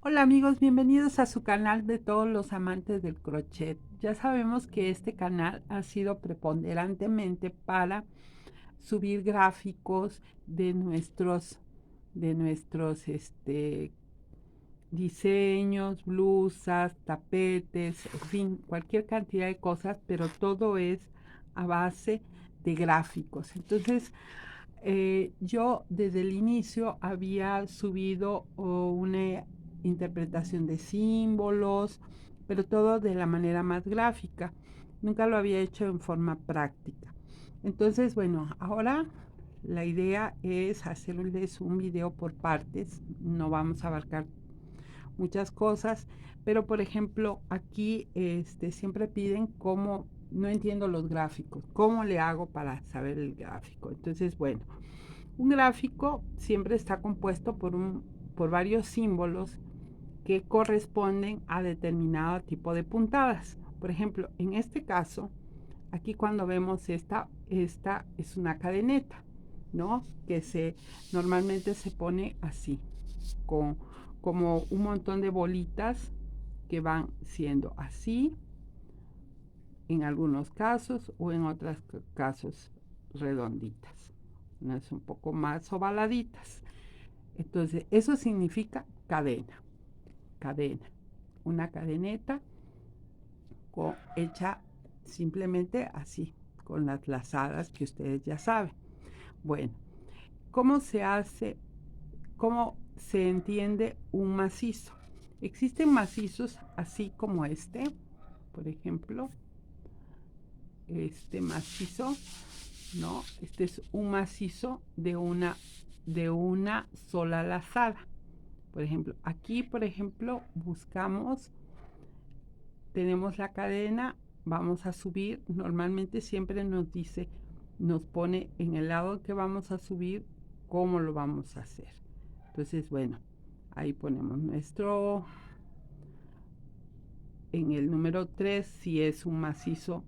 Hola amigos, bienvenidos a su canal de todos los amantes del crochet. Ya sabemos que este canal ha sido preponderantemente para subir gráficos de nuestros diseños, blusas, tapetes, en fin, cualquier cantidad de cosas, pero todo es a base de gráficos. Entonces, yo desde el inicio había subido una interpretación de símbolos, pero todo de la manera más gráfica. Nunca lo había hecho en forma práctica. Entonces, bueno, ahora la idea es hacerles un video por partes. No vamos a abarcar muchas cosas, pero por ejemplo, aquí siempre piden cómo, no entiendo los gráficos, cómo le hago para saber el gráfico. Entonces, bueno, un gráfico siempre está compuesto por varios símbolos que corresponden a determinado tipo de puntadas. Por ejemplo, en este caso, aquí cuando vemos esta es una cadeneta, ¿no? Normalmente se pone así, con como un montón de bolitas que van siendo así, en algunos casos, o en otros casos redonditas, unas un poco más ovaladitas. Entonces, eso significa cadena, cadena, una cadeneta hecha simplemente así, con las lazadas que ustedes ya saben. Bueno, ¿cómo se hace? ¿Cómo se entiende un macizo? Existen macizos así como este, por ejemplo, este macizo, ¿no? Este es un macizo de una sola lazada. Por ejemplo, aquí, por ejemplo, tenemos la cadena, vamos a subir, normalmente siempre nos pone en el lado que vamos a subir, cómo lo vamos a hacer. Entonces, bueno, ahí ponemos en el número 3 si es un macizo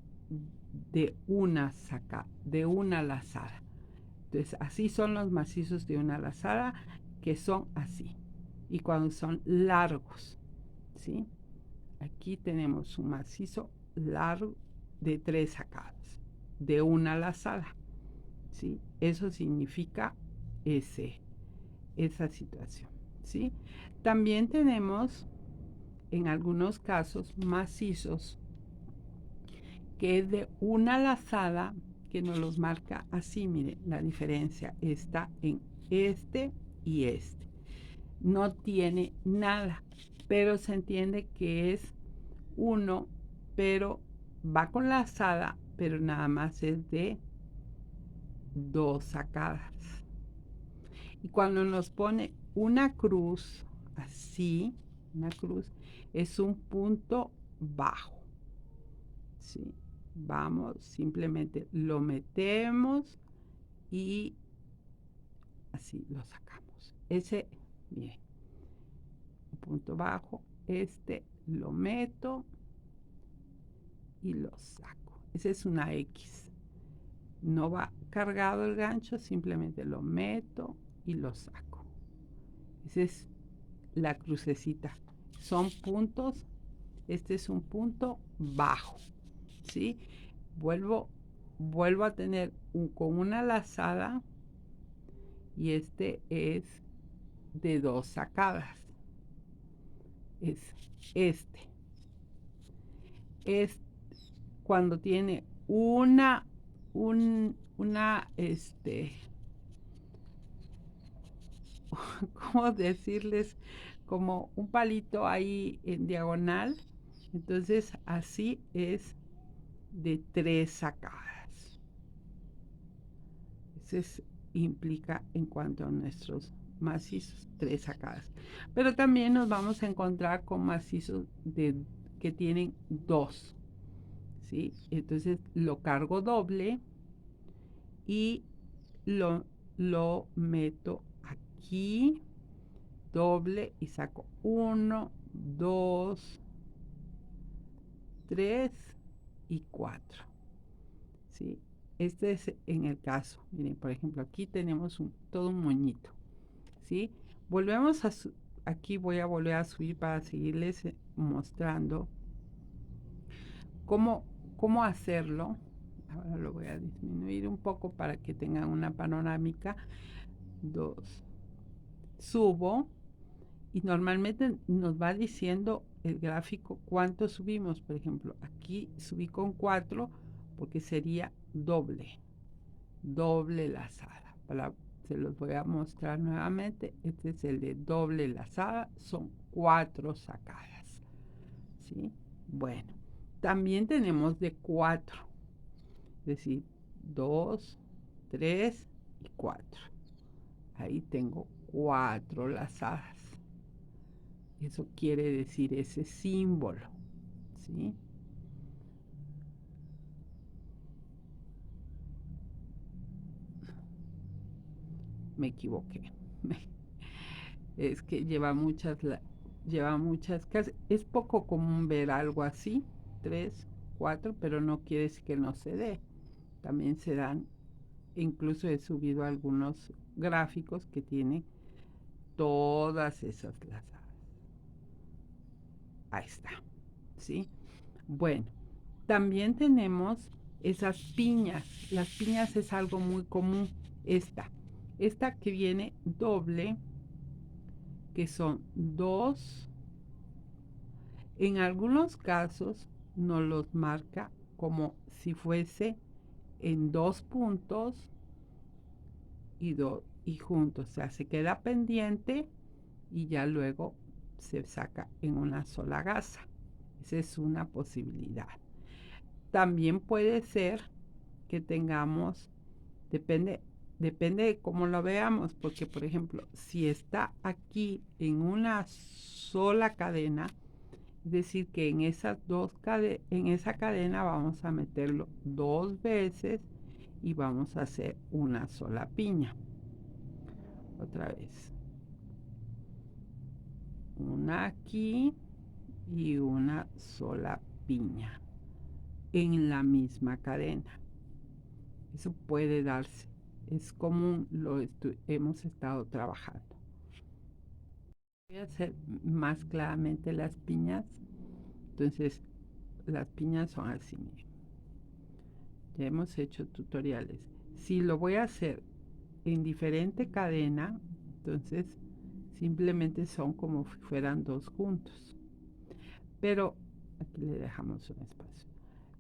de una lazada. Entonces, así son los macizos de una lazada, que son así. Y cuando son largos, ¿sí? Aquí tenemos un macizo largo de 3 sacadas, de una lazada, ¿sí? Eso significa esa situación, ¿sí? También tenemos, en algunos casos, macizos que es de una lazada, que nos los marca así. Miren, la diferencia está en este y este. No tiene nada, pero se entiende que es uno, pero va con lazada, pero nada más es de dos sacadas. Y cuando nos pone una cruz así, una cruz, es un punto bajo, ¿sí? Vamos, simplemente lo metemos y así lo sacamos. Miren, un punto bajo, lo meto y lo saco. Esa es una X. No va cargado el gancho, simplemente lo meto y lo saco. Esa es la crucecita. Son puntos. Este es un punto bajo, ¿sí? Vuelvo, vuelvo a tener con una lazada, y este es de dos sacadas. Es este. Es cuando tiene una, ¿cómo decirles? Como un palito ahí en diagonal. Entonces, así es de tres sacadas. Eso implica en cuanto a nuestros macizos, tres sacadas. Pero también nos vamos a encontrar con macizos que tienen dos, ¿sí? Entonces lo cargo doble y lo meto aquí doble y saco 1, 2, 3 y 4, ¿sí? Este es en el caso. Miren, por ejemplo, aquí tenemos todo un moñito, ¿sí? Volvemos aquí voy a volver a subir para seguirles mostrando cómo hacerlo. Ahora lo voy a disminuir un poco para que tengan una panorámica. 2. Subo y normalmente nos va diciendo el gráfico cuánto subimos. Por ejemplo, aquí subí con 4 porque sería doble lazada. Se los voy a mostrar nuevamente. Este es el de doble lazada, son 4 sacadas, ¿sí? Bueno, también tenemos de 4, es decir, 2, 3 y 4. Ahí tengo 4 lazadas. Eso quiere decir ese símbolo, ¿sí? Me equivoqué. Es que lleva muchas casas. Es poco común ver algo así, 3, 4, pero no quiere decir que no se dé. También se dan, incluso he subido algunos gráficos que tienen todas esas lazadas. Ahí está, ¿sí? Bueno, también tenemos esas piñas. Las piñas es algo muy común. Esta que viene doble, que son 2. En algunos casos nos los marca como si fuese en 2 puntos y juntos. O sea, se queda pendiente y ya luego se saca en una sola gasa. Esa es una posibilidad. También puede ser que tengamos, depende de cómo lo veamos, porque por ejemplo, si está aquí en una sola cadena, es decir, que en en esa cadena vamos a meterlo 2 veces y vamos a hacer una sola piña. Otra vez. Una aquí y una sola piña en la misma cadena. Eso puede darse. Es común, hemos estado trabajando. Voy a hacer más claramente las piñas. Entonces, las piñas son así, miren. Ya hemos hecho tutoriales. Si lo voy a hacer en diferente cadena, entonces simplemente son como si fueran 2 juntos. Pero aquí le dejamos un espacio.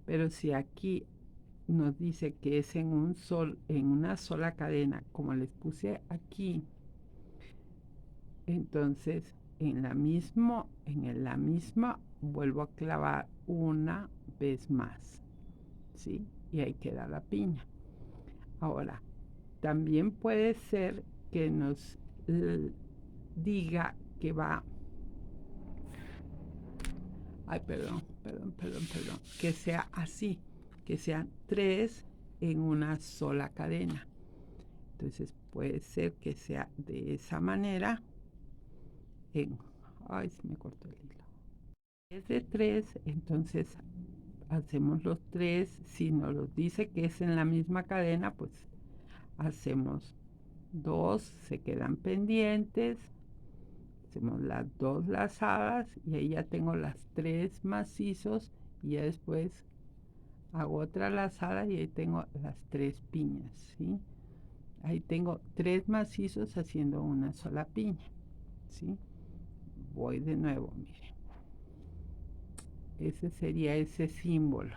Pero si aquí nos dice que es en una sola cadena, como les puse aquí, entonces en la misma vuelvo a clavar una vez más, ¿sí? Y ahí queda la piña. Ahora, también puede ser que nos diga que va, ay, perdón, que sea así, que sean 3 en una sola cadena. Entonces puede ser que sea de esa manera. Ay, se me cortó el hilo. Es de 3, entonces hacemos los 3. Si nos los dice que es en la misma cadena, pues hacemos 2, se quedan pendientes. Hacemos las 2 lazadas y ahí ya tengo las 3 macizos y ya después hago otra lazada y ahí tengo las 3 piñas, ¿sí? Ahí tengo 3 macizos haciendo una sola piña, ¿sí? Voy de nuevo, miren. Ese sería ese símbolo.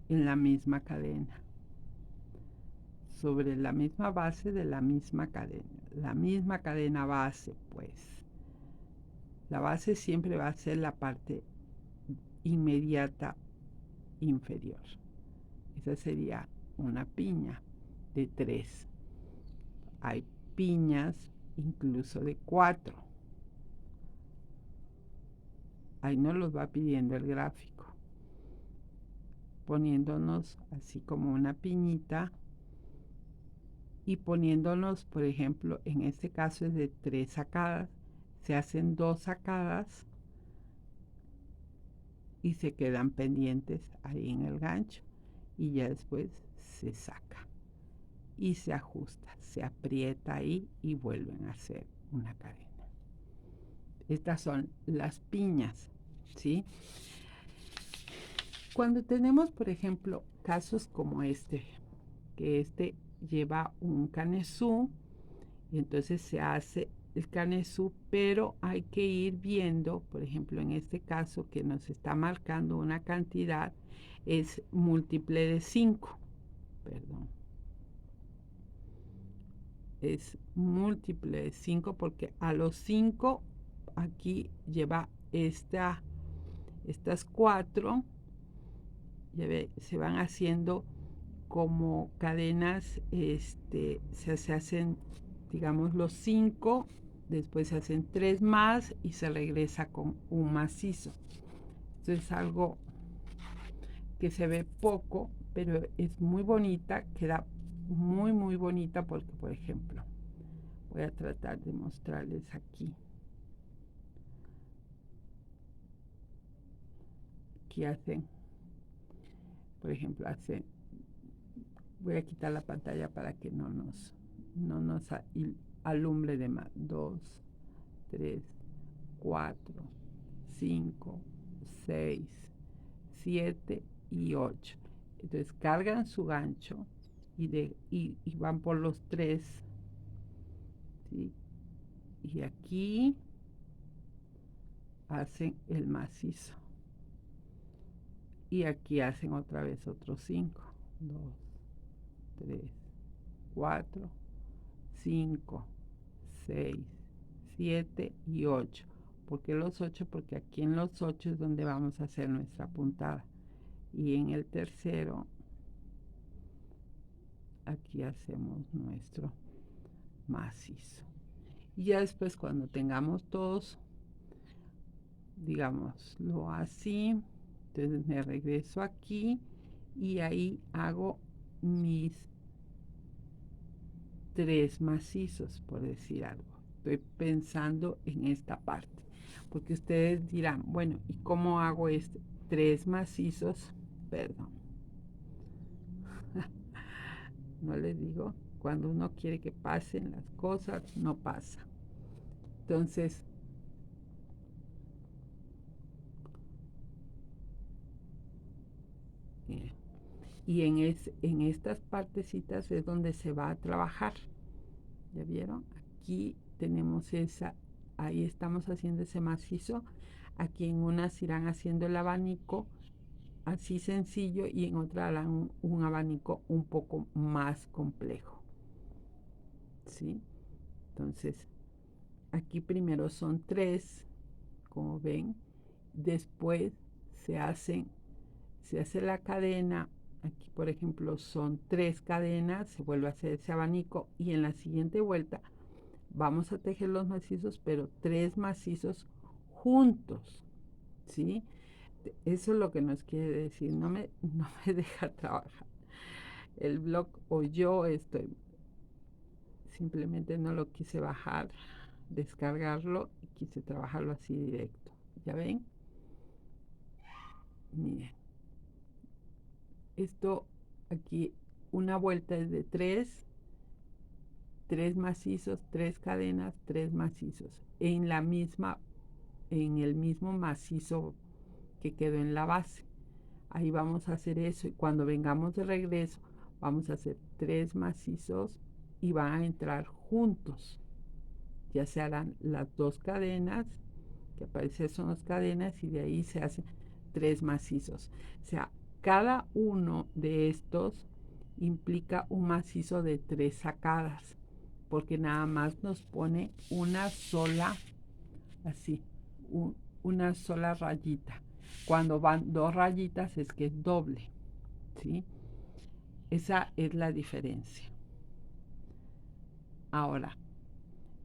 En la misma cadena. Sobre la misma base de la misma cadena. La misma cadena base, pues. La base siempre va a ser la parte inmediata inferior. Esa sería una piña de 3. Hay piñas incluso de 4. Ahí nos los va pidiendo el gráfico. Poniéndonos así como una piñita y poniéndonos, por ejemplo, en este caso es de 3 sacadas. Se hacen 2 sacadas y se quedan pendientes ahí en el gancho y ya después se saca y se ajusta, se aprieta ahí y vuelven a hacer una cadena. Estas son las piñas, ¿sí? Cuando tenemos, por ejemplo, casos como este, que este lleva un canesú, y entonces se hace el canesú, pero hay que ir viendo, por ejemplo, en este caso que nos está marcando una cantidad, es múltiple de 5, perdón. Es múltiple de 5 porque a los 5 aquí lleva estas 4, se van haciendo como cadenas, se hacen, digamos, los 5, después se hacen 3 más y se regresa con un macizo. Esto es algo que se ve poco, pero es muy bonita, queda muy muy bonita porque, por ejemplo, voy a tratar de mostrarles aquí. Aquí hacen, por ejemplo, voy a quitar la pantalla para que no nos alumbre de más. 2, 3, 4, 5, 6, 7 y 8. Entonces cargan su gancho y van por los 3, ¿sí? Y aquí hacen el macizo. Y aquí hacen otra vez otros 5. 2, 3, 4, 5, 6, 7 y 8. ¿Por qué los 8? Porque aquí en los 8 es donde vamos a hacer nuestra puntada. Y en el tercero, aquí hacemos nuestro macizo. Y ya después, cuando tengamos todos, digámoslo así, entonces me regreso aquí y ahí hago mis 3 macizos, por decir algo. Estoy pensando en esta parte, porque ustedes dirán, bueno, ¿y cómo hago 3 macizos? Perdón. No les digo, cuando uno quiere que pasen las cosas, no pasa. Entonces, y en estas partecitas es donde se va a trabajar. ¿Ya vieron? Aquí tenemos ahí estamos haciendo ese macizo. Aquí en unas irán haciendo el abanico así sencillo y en otra harán un abanico un poco más complejo, ¿sí? Entonces aquí primero son 3, como ven, después se hace la cadena. Aquí, por ejemplo, son 3 cadenas, se vuelve a hacer ese abanico y en la siguiente vuelta vamos a tejer los macizos, pero 3 macizos juntos, ¿sí? Eso es lo que nos quiere decir. No me deja trabajar el blog, o yo simplemente no lo quise bajar, descargarlo y quise trabajarlo así directo. ¿Ya ven? Miren. Esto aquí, una vuelta es de 3 macizos, 3 cadenas, 3 macizos en el mismo macizo que quedó en la base. Ahí vamos a hacer eso y cuando vengamos de regreso vamos a hacer 3 macizos y van a entrar juntos. Ya se harán las 2 cadenas, que aparecen son las cadenas, y de ahí se hacen 3 macizos. O sea, cada uno de estos implica un macizo de 3 sacadas, porque nada más nos pone una sola, así, una sola rayita. Cuando van 2 rayitas es que es doble, ¿sí? Esa es la diferencia. Ahora,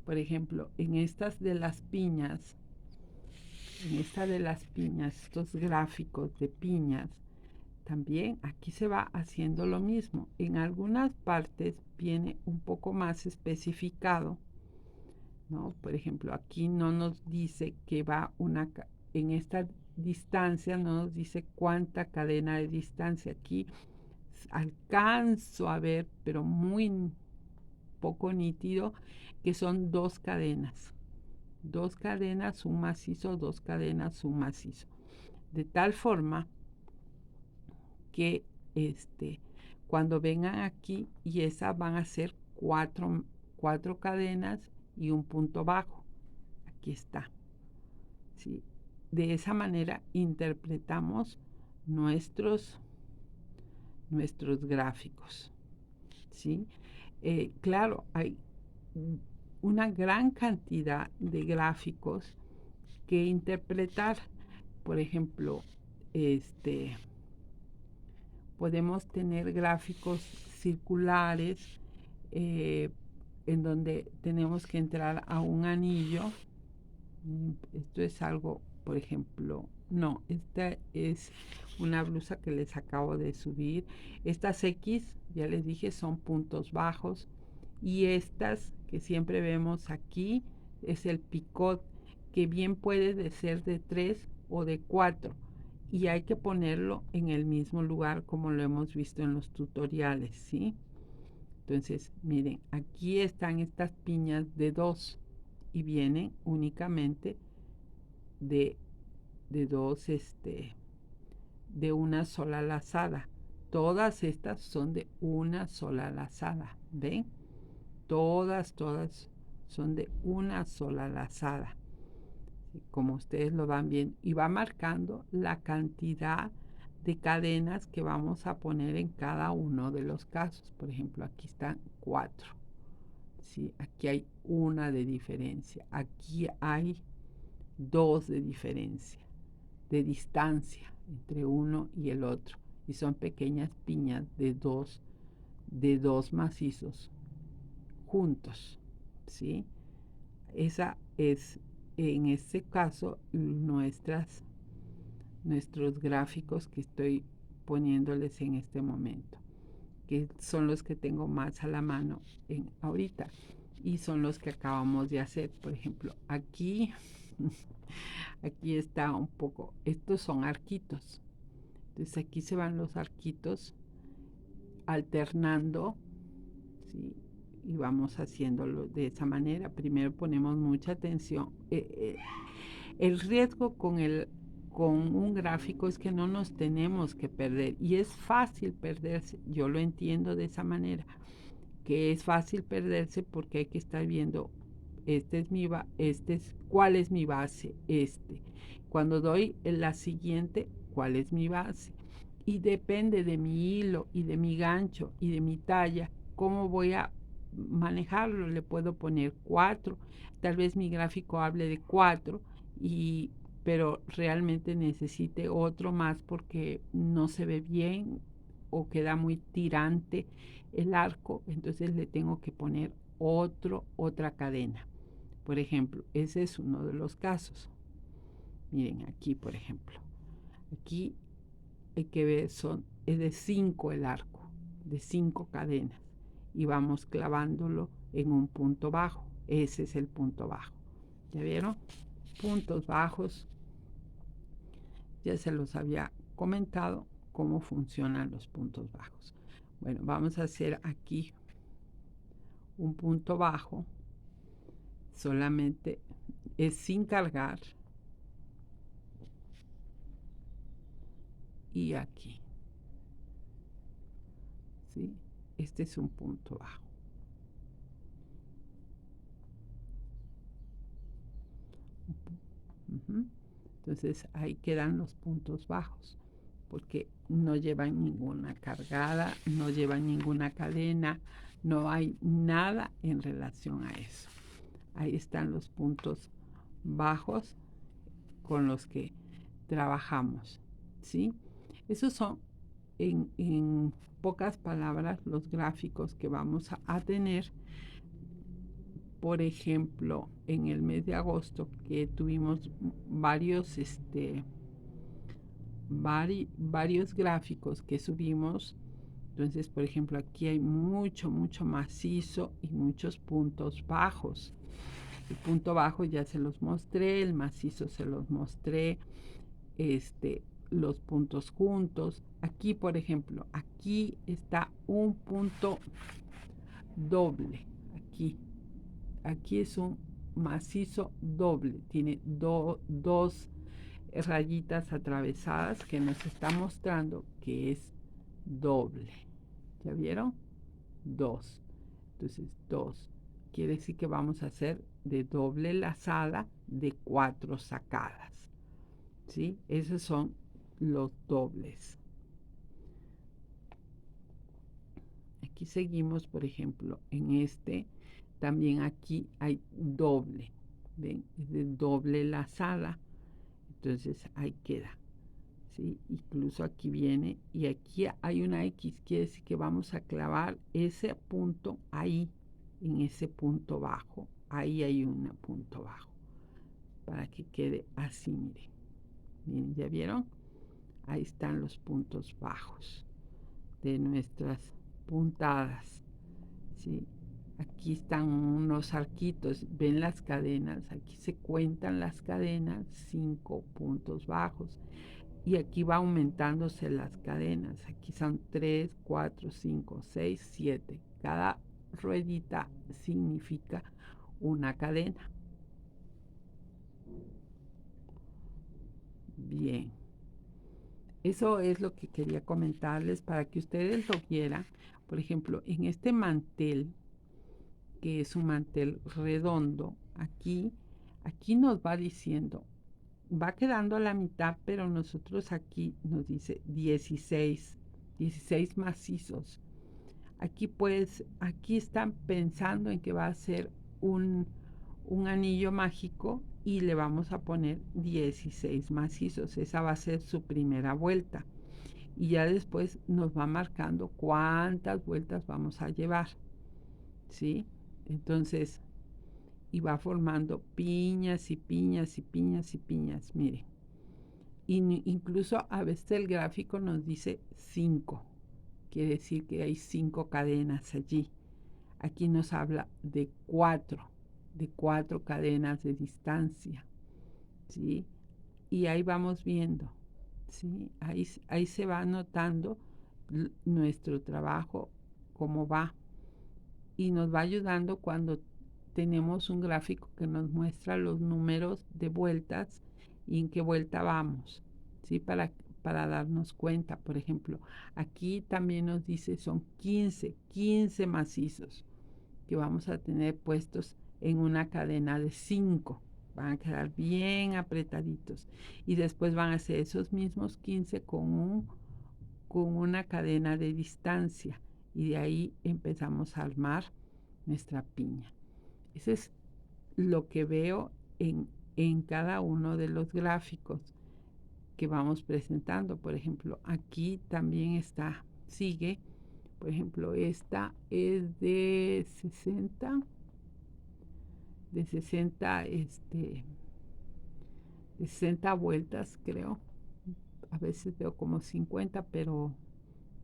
por ejemplo, en estas de las piñas, estos gráficos de piñas, también aquí se va haciendo lo mismo. En algunas partes viene un poco más especificado, ¿no? Por ejemplo, aquí no nos dice que va en esta distancia, no nos dice cuánta cadena de distancia. Aquí alcanzo a ver, pero muy poco nítido, que son 2 cadenas. 2 cadenas, un macizo, 2 cadenas, un macizo. De tal forma que cuando vengan aquí y esas van a ser 4 cadenas y un punto bajo. Aquí está. ¿Sí? De esa manera interpretamos nuestros gráficos. ¿Sí? Claro, hay una gran cantidad de gráficos que interpretar. Por ejemplo, podemos tener gráficos circulares en donde tenemos que entrar a un anillo. Esto es algo, por ejemplo, no, esta es una blusa que les acabo de subir. Estas X, ya les dije, son puntos bajos. Y estas que siempre vemos aquí es el picot, que bien puede ser de 3 o de 4. Y hay que ponerlo en el mismo lugar como lo hemos visto en los tutoriales, ¿sí? Entonces, miren, aquí están estas piñas de 2 y vienen únicamente de dos, de una sola lazada. Todas estas son de una sola lazada, ¿ven? Todas son de una sola lazada. Como ustedes lo van viendo, y va marcando la cantidad de cadenas que vamos a poner en cada uno de los casos. Por ejemplo, aquí están 4. ¿Sí? Aquí hay una de diferencia. Aquí hay 2 de diferencia, de distancia entre uno y el otro. Y son pequeñas piñas de dos macizos juntos. ¿Sí? Esa es, en este caso, nuestros gráficos que estoy poniéndoles en este momento, que son los que tengo más a la mano ahorita y son los que acabamos de hacer. Por ejemplo, aquí aquí está un poco, estos son arquitos, entonces aquí se van los arquitos alternando, ¿sí? Y vamos haciéndolo de esa manera. Primero ponemos mucha atención. El riesgo con un gráfico es que no nos tenemos que perder, y es fácil perderse. Yo lo entiendo de esa manera, que es fácil perderse porque hay que estar viendo, cuál es mi base, cuando doy la siguiente, cuál es mi base, y depende de mi hilo y de mi gancho y de mi talla, cómo voy a manejarlo. Le puedo poner 4, tal vez mi gráfico hable de 4, pero realmente necesite otro más porque no se ve bien o queda muy tirante el arco, entonces le tengo que poner otra cadena. Por ejemplo, ese es uno de los casos. Miren aquí, por ejemplo, aquí hay que ver, es de 5 el arco, de 5 cadenas, y vamos clavándolo en un punto bajo. Ese es el punto bajo. ¿Ya vieron? Puntos bajos. Ya se los había comentado cómo funcionan los puntos bajos. Bueno, vamos a hacer aquí un punto bajo, solamente es sin cargar, y aquí, ¿sí? Este es un punto bajo. Entonces ahí quedan los puntos bajos, porque no llevan ninguna cargada, no llevan ninguna cadena, no hay nada en relación a eso. Ahí están los puntos bajos con los que trabajamos, ¿sí? Esos son, en pocas palabras, los gráficos que vamos a tener. Por ejemplo, en el mes de agosto, que tuvimos varios gráficos que subimos. Entonces, por ejemplo, aquí hay mucho macizo y muchos puntos bajos. El punto bajo ya se los mostré, el macizo se los mostré. los puntos juntos. Aquí, por ejemplo, aquí está un punto doble. Aquí es un macizo doble. Tiene dos rayitas atravesadas que nos está mostrando que es doble. ¿Ya vieron? 2. Entonces, 2. Quiere decir que vamos a hacer de doble lazada de 4 sacadas. ¿Sí? Esos son los dobles. Aquí seguimos, por ejemplo, en este, también aquí hay doble. ¿Ven? Es de doble lazada. Entonces, ahí queda. ¿Sí? Incluso aquí viene y aquí hay una X, quiere decir que vamos a clavar ese punto ahí, en ese punto bajo. Ahí hay un punto bajo para que quede así, miren. Miren, ¿ya vieron? Ahí están los puntos bajos de nuestras puntadas. ¿Sí? Aquí están unos arquitos, ven las cadenas, aquí se cuentan las cadenas, 5 puntos bajos. Y aquí va aumentándose las cadenas. Aquí son 3, 4, 5, 6, 7. Cada ruedita significa una cadena. Bien. Eso es lo que quería comentarles para que ustedes lo vieran. Por ejemplo, en este mantel, que es un mantel redondo, aquí nos va diciendo, va quedando a la mitad, pero nosotros aquí nos dice 16 macizos. Aquí pues, aquí están pensando en que va a ser un anillo mágico y le vamos a poner 16 macizos. Esa va a ser su primera vuelta. Y ya después nos va marcando cuántas vueltas vamos a llevar. ¿Sí? Entonces, y va formando piñas y piñas y piñas y piñas. Miren. Incluso a veces el gráfico nos dice 5. Quiere decir que hay 5 cadenas allí. Aquí nos habla de 4 cadenas de distancia. ¿Sí? Y ahí vamos viendo. ¿Sí? Ahí se va notando nuestro trabajo, cómo va. Y nos va ayudando cuando tenemos un gráfico que nos muestra los números de vueltas y en qué vuelta vamos, ¿sí? Para darnos cuenta. Por ejemplo, aquí también nos dice son 15 macizos que vamos a tener puestos en una cadena de 5. Van a quedar bien apretaditos. Y después van a ser esos mismos 15 con una cadena de distancia. Y de ahí empezamos a armar nuestra piña. Ese es lo que veo en cada uno de los gráficos que vamos presentando. Por ejemplo, aquí también sigue. Por ejemplo, esta es de 60, de 60 vueltas, creo. A veces veo como 50, pero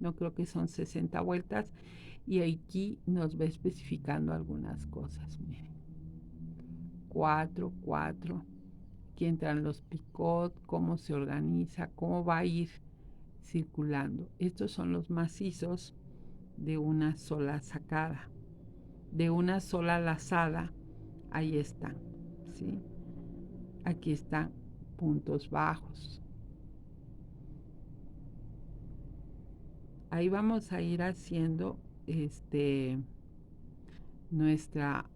no creo que son 60 vueltas. Y aquí nos va especificando algunas cosas. Miren. 4, 4. Aquí entran los picot, cómo se organiza, cómo va a ir circulando. Estos son los macizos de una sola sacada, de una sola lazada. Ahí están, ¿sí? Aquí están puntos bajos. Ahí vamos a ir haciendo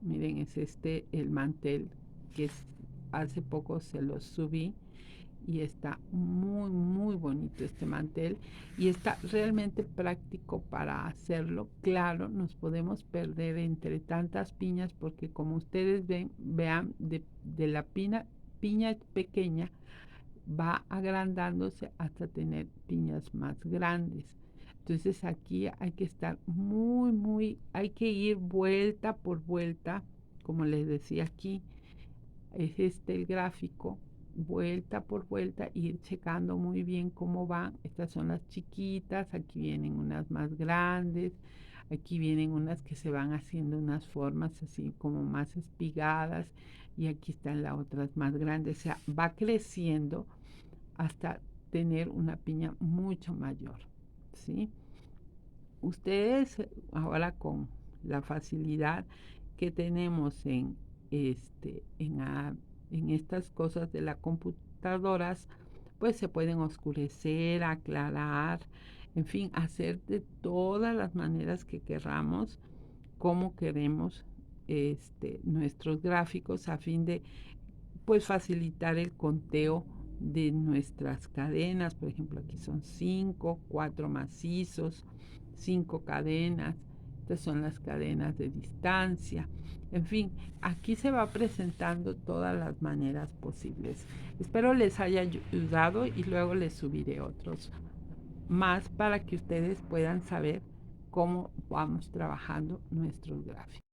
miren, es el mantel que hace poco se los subí y está muy muy bonito este mantel y está realmente práctico para hacerlo. Claro, nos podemos perder entre tantas piñas porque como ustedes vean de la piña pequeña va agrandándose hasta tener piñas más grandes. Entonces aquí hay que estar hay que ir vuelta por vuelta, como les decía aquí, es el gráfico, vuelta por vuelta, ir checando muy bien cómo van. Estas son las chiquitas, aquí vienen unas más grandes, aquí vienen unas que se van haciendo unas formas así como más espigadas y aquí están las otras más grandes. O sea, va creciendo hasta tener una piña mucho mayor, ¿sí? Ustedes ahora con la facilidad que tenemos en estas cosas de las computadoras, pues se pueden oscurecer, aclarar, en fin, hacer de todas las maneras que querramos, como queremos nuestros gráficos a fin de pues facilitar el conteo de nuestras cadenas. Por ejemplo, aquí son 5, 4 macizos, 5 cadenas. Estas son las cadenas de distancia. En fin, aquí se va presentando todas las maneras posibles. Espero les haya ayudado y luego les subiré otros más para que ustedes puedan saber cómo vamos trabajando nuestros gráficos.